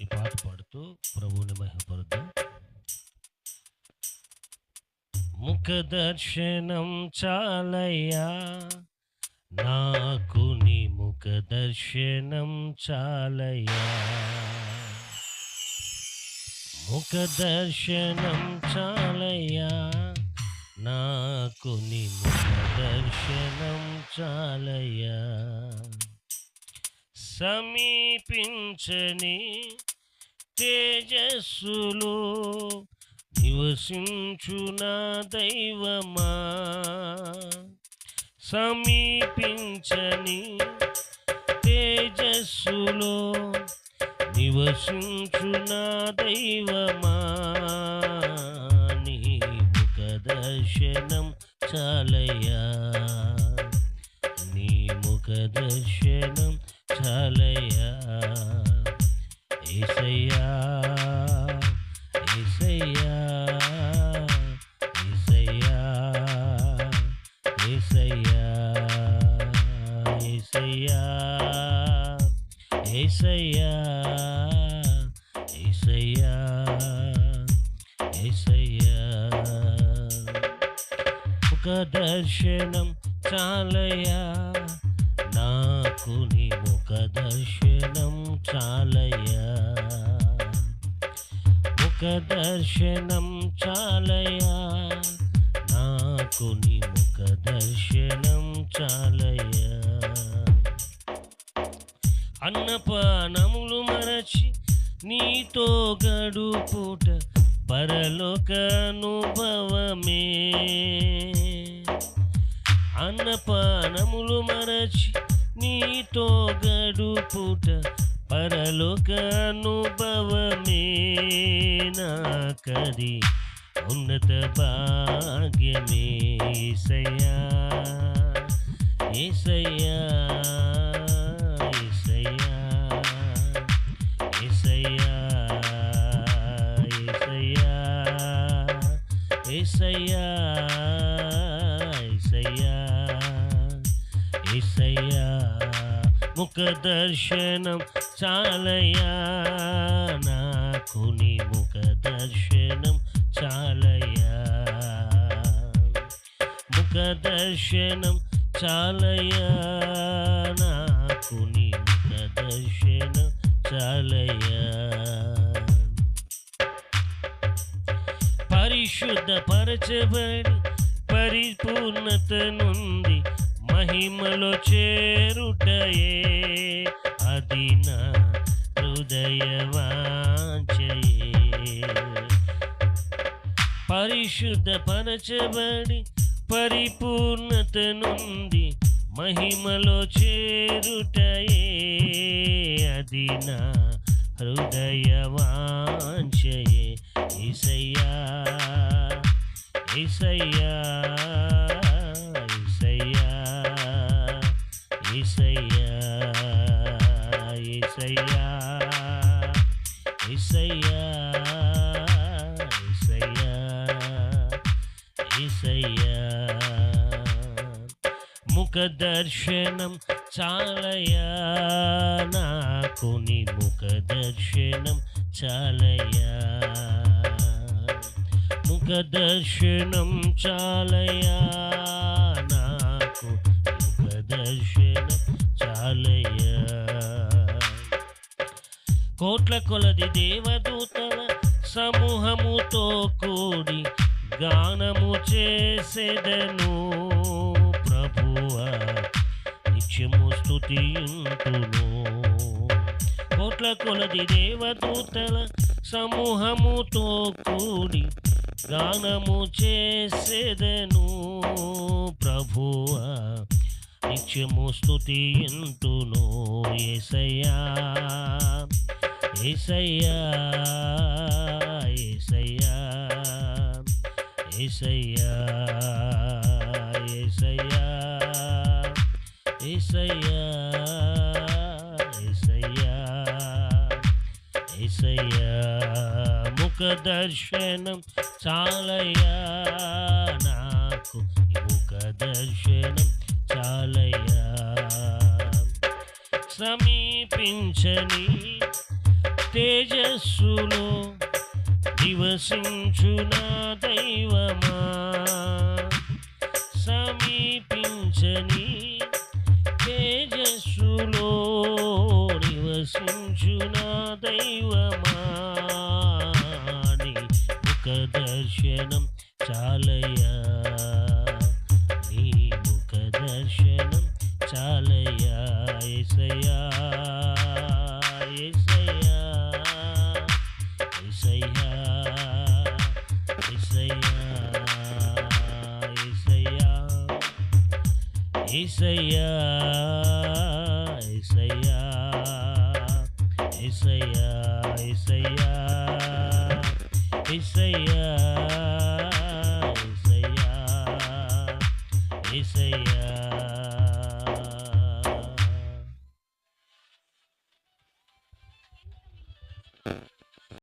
ఈ పాట పాడుతూ ప్రభువుని మహిమపరుద్దాం. ముఖ దర్శనం చాలయ్యా, నాకు నీ ముఖ దర్శనం చాలయ్యా. ముఖ దర్శనం చాలయ్యా, నాకు నీ ముఖ దర్శనం చాలయ్యా. సమీపించని తేజస్సులో నివసించున దైవమా, సమీపించని తేజస్సులో నివసించున దైవమా, నీ ముఖ దర్శనం చాలయ్యా, నీ ముఖ దర్శనం చాలయ్యా. యేసయ్యా యేసయ్యా యేసయ్యా యేసయ్యా యేసయ్యా యేసయ్యా యేసయ్యా యేసయ్యా. ముఖ దర్శనం చాలయ్యా, నాకు నీ ముఖ దర్శనం చాలయ్యా. ముఖ దర్శనం చాలయ్యా, నాకు నీ ముఖ దర్శనం చాలయ్యా. అన్నపానములు మరచి నీతో గడుపుట పరలోక అనుభవమే, అన్నపానములు మరచి నీతో గడుపుట పరలోక అనుభవమే, నాకది ఉన్నత భాగ్యమే. యేసయ్యా యేసయ్యా యేసయ్యా యేసయ్యా యేసయ్యా యేసయ్యా యేసయ్యా. ముఖ దర్శనం చాలయ్యా, నాకు నీ ముఖ దర్శనం చాలయ్యా. ముఖ దర్శనం చాలయ్యా, నాకు నీ ముఖ దర్శనం చాలయ్యా. పరిశుద్ధ పరచబడి పరిపూర్ణత నుండి మహిమలో చేరుటయే, అది నా హృదయ వాంఛయే. పరిశుద్ధ పరచబడి పరిపూర్ణత నుండి మహిమలో చేరుటయే, అది నా హృదయ వాంఛయే. యేసయ్యా యేసయ్యా యేసయ్యా యేసయ్యా యేసయ్యా యేసయ్యా యేసయ్యా యేసయ్యా. ముఖ దర్శనం చాలయ్యా, నాకు నీ ముఖ దర్శనం చాలయ్యా. ముఖ దర్శనం చాలయ్యా, నాకు ముఖ దర్శనం చాలయ్యా. కోట్ల కొలది దేవదూతల సమూహముతో కూడి గానము చేసేదను ప్రభువా, నిత్యము స్తుతింతును. కోట్ల కొలది దేవదూతల సమూహముతో కూడి గానము చేసేదను ప్రభువా, నిత్యము స్తుతింతును. యేసయ్యా యేసయ్యా యేసయ్యా యేసయ్యా యేసయ్యా యేసయ్యా యేసయ్యా యేసయ్యా. ముఖ దర్శనం చాలయ్యా, నాకు ముఖ దర్శనం చాలయ్యా. సమీపించని తేజస్సులో నివసించు నా దైవమా, సమీపించని తేజస్సులో నివసించు నా దైవమా, నీ ముఖ దర్శనం చాలయ్యా, నీ ముఖ దర్శనం చాలయ్యా, యేసయ్యా యేసయ్యా యేసయ్యా యేసయ్యా యేసయ్యా యేసయ్యా యేసయ్యా యేసయ్యా యేసయ్యా యేసయ్యా యేసయ్యా